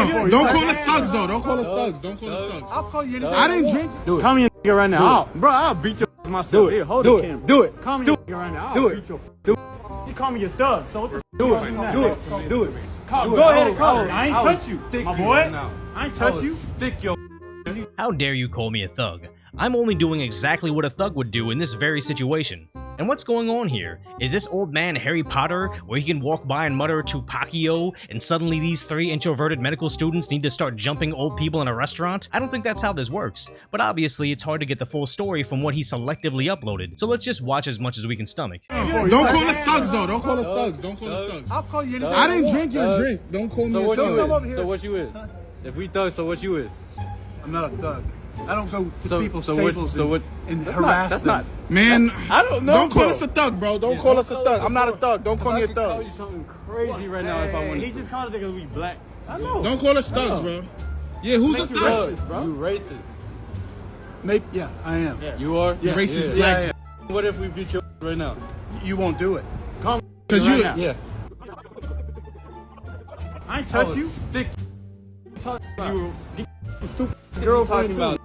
No, don't call us thugs though. Don't call us thugs. Don't call us thugs. I'll call you anything. I didn't drink. Do it. Call me a nigga right now. Bro, I'll beat your ass myself. Here, hold do this it. camera. Do it. Call me Do a it. nigga right now. Do I'll it. beat your Do it. You call me a thug, so what the Do it. fuck you Do now? it. Do it. Go ahead and call it. I ain't touch you, Stick my you boy. right now. I ain't touch you. Stick your. How dare you call me a thug? I'm only doing exactly what a thug would do in this very situation. And what's going on here? Is this old man Harry Potter, where he can walk by and mutter Tupaccio, and suddenly these 3 introverted medical students need to start jumping old people in a restaurant? I don't think that's how this works, but obviously it's hard to get the full story from what he selectively uploaded, so let's just watch as much as we can stomach. Don't call us thugs though. Don't call us thugs. Don't call us thugs. I'll call you anything. I didn't drink your drink. Don't call me a thug. So what you is? If we thugs, so what you is? I'm not a thug. I don't go to So- people's so what- tables so what- and That's harass that's them. Man, I don't know. don't call bro. us a thug, bro. Don't call us a thug. I'm not a thug. Don't call me a I could call thug. you something crazy right now if I wanted He to. just called us because we black. I know. Don't call us thugs, bro. Yeah, who's a Makes you thug? racist, bro. You racist. Maybe, yeah, I am. You are? Yeah. Racist Yeah. black. What if we beat your right now? You won't do it. Call me Cause right you- now. Yeah. I ain't touch you. Stick. You Stupid girlfriend girlfriend about.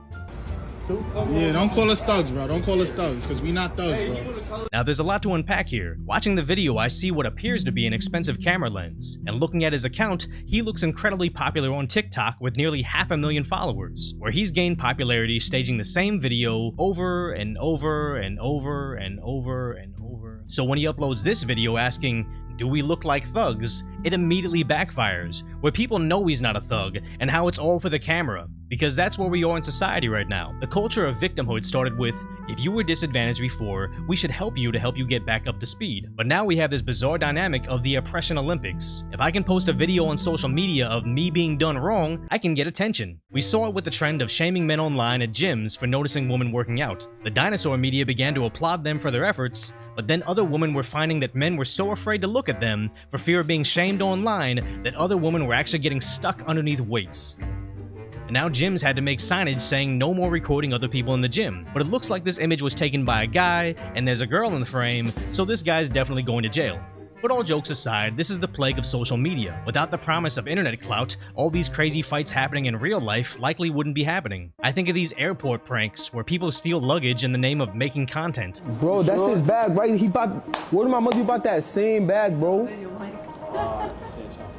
too. Yeah, don't call us thugs, bro. Don't call us thugs, cause we not thugs, bro. Now there's a lot to unpack here. Watching the video, I see what appears to be an expensive camera lens, and looking at his account, he looks incredibly popular on TikTok with nearly 500,000 followers, where he's gained popularity staging the same video over and over and over and over and over. So when he uploads this video asking, "Do we look like thugs?" it immediately backfires, where people know he's not a thug and how it's all for the camera, because that's where we are in society right now. The culture of victimhood started with, if you were disadvantaged before, we should help you to help you get back up to speed. But now we have this bizarre dynamic of the oppression Olympics. If I can post a video on social media of me being done wrong, I can get attention. We saw it with the trend of shaming men online at gyms for noticing women working out. The dinosaur media began to applaud them for their efforts, but then other women were finding that men were so afraid to look at them for fear of being shamed online that other women were actually getting stuck underneath weights. And now gyms had to make signage saying no more recording other people in the gym. But it looks like this image was taken by a guy, and there's a girl in the frame, so this guy's definitely going to jail. But all jokes aside, this is the plague of social media. Without the promise of internet clout, all these crazy fights happening in real life likely wouldn't be happening. I think of these airport pranks where people steal luggage in the name of making content. Bro, that's his bag, right? He bought. Where did my mother bought that same bag, bro?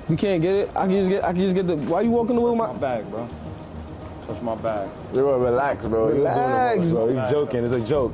You can't get it. I can just get the. Why you walking away with my bag, bro. Touch my bag. Bro, relax, bro. Relax, bro. He's joking. It's a joke.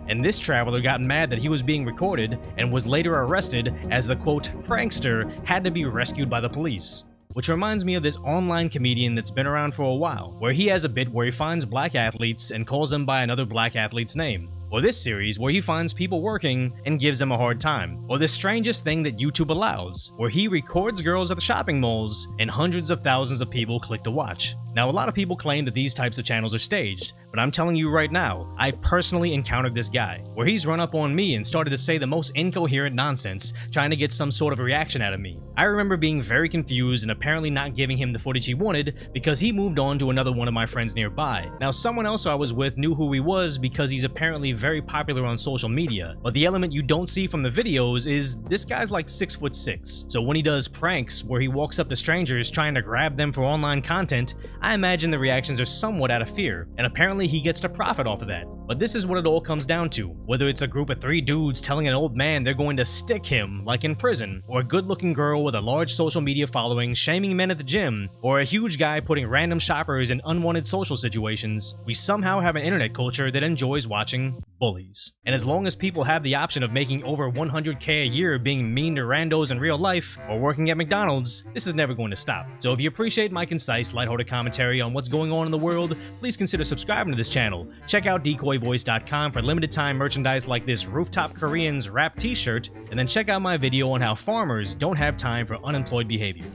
And this traveler got mad that he was being recorded and was later arrested as the quote prankster had to be rescued by the police. Which reminds me of this online comedian that's been around for a while, where he has a bit where he finds black athletes and calls them by another black athlete's name. Or this series where he finds people working and gives them a hard time. Or the strangest thing that YouTube allows, where he records girls at the shopping malls and hundreds of thousands of people click to watch. Now, a lot of people claim that these types of channels are staged, but I'm telling you right now, I personally encountered this guy, where he's run up on me and started to say the most incoherent nonsense, trying to get some sort of reaction out of me. I remember being very confused and apparently not giving him the footage he wanted because he moved on to another one of my friends nearby. Now, someone else I was with knew who he was because he's apparently very popular on social media, but the element you don't see from the videos is this guy's like 6'6". So when he does pranks where he walks up to strangers trying to grab them for online content, I imagine the reactions are somewhat out of fear, and apparently he gets to profit off of that. But this is what it all comes down to, whether it's a group of 3 dudes telling an old man they're going to stick him like in prison, or a good-looking girl with a large social media following shaming men at the gym, or a huge guy putting random shoppers in unwanted social situations, we somehow have an internet culture that enjoys watching bullies. And as long as people have the option of making over 100K a year being mean to randos in real life or working at McDonald's, this is never going to stop. So if you appreciate my concise, lighthearted commentary on what's going on in the world, please consider subscribing to this channel. Check out decoyvoice.com for limited time merchandise like this Rooftop Koreans rap t-shirt, and then check out my video on how farmers don't have time for unemployed behavior.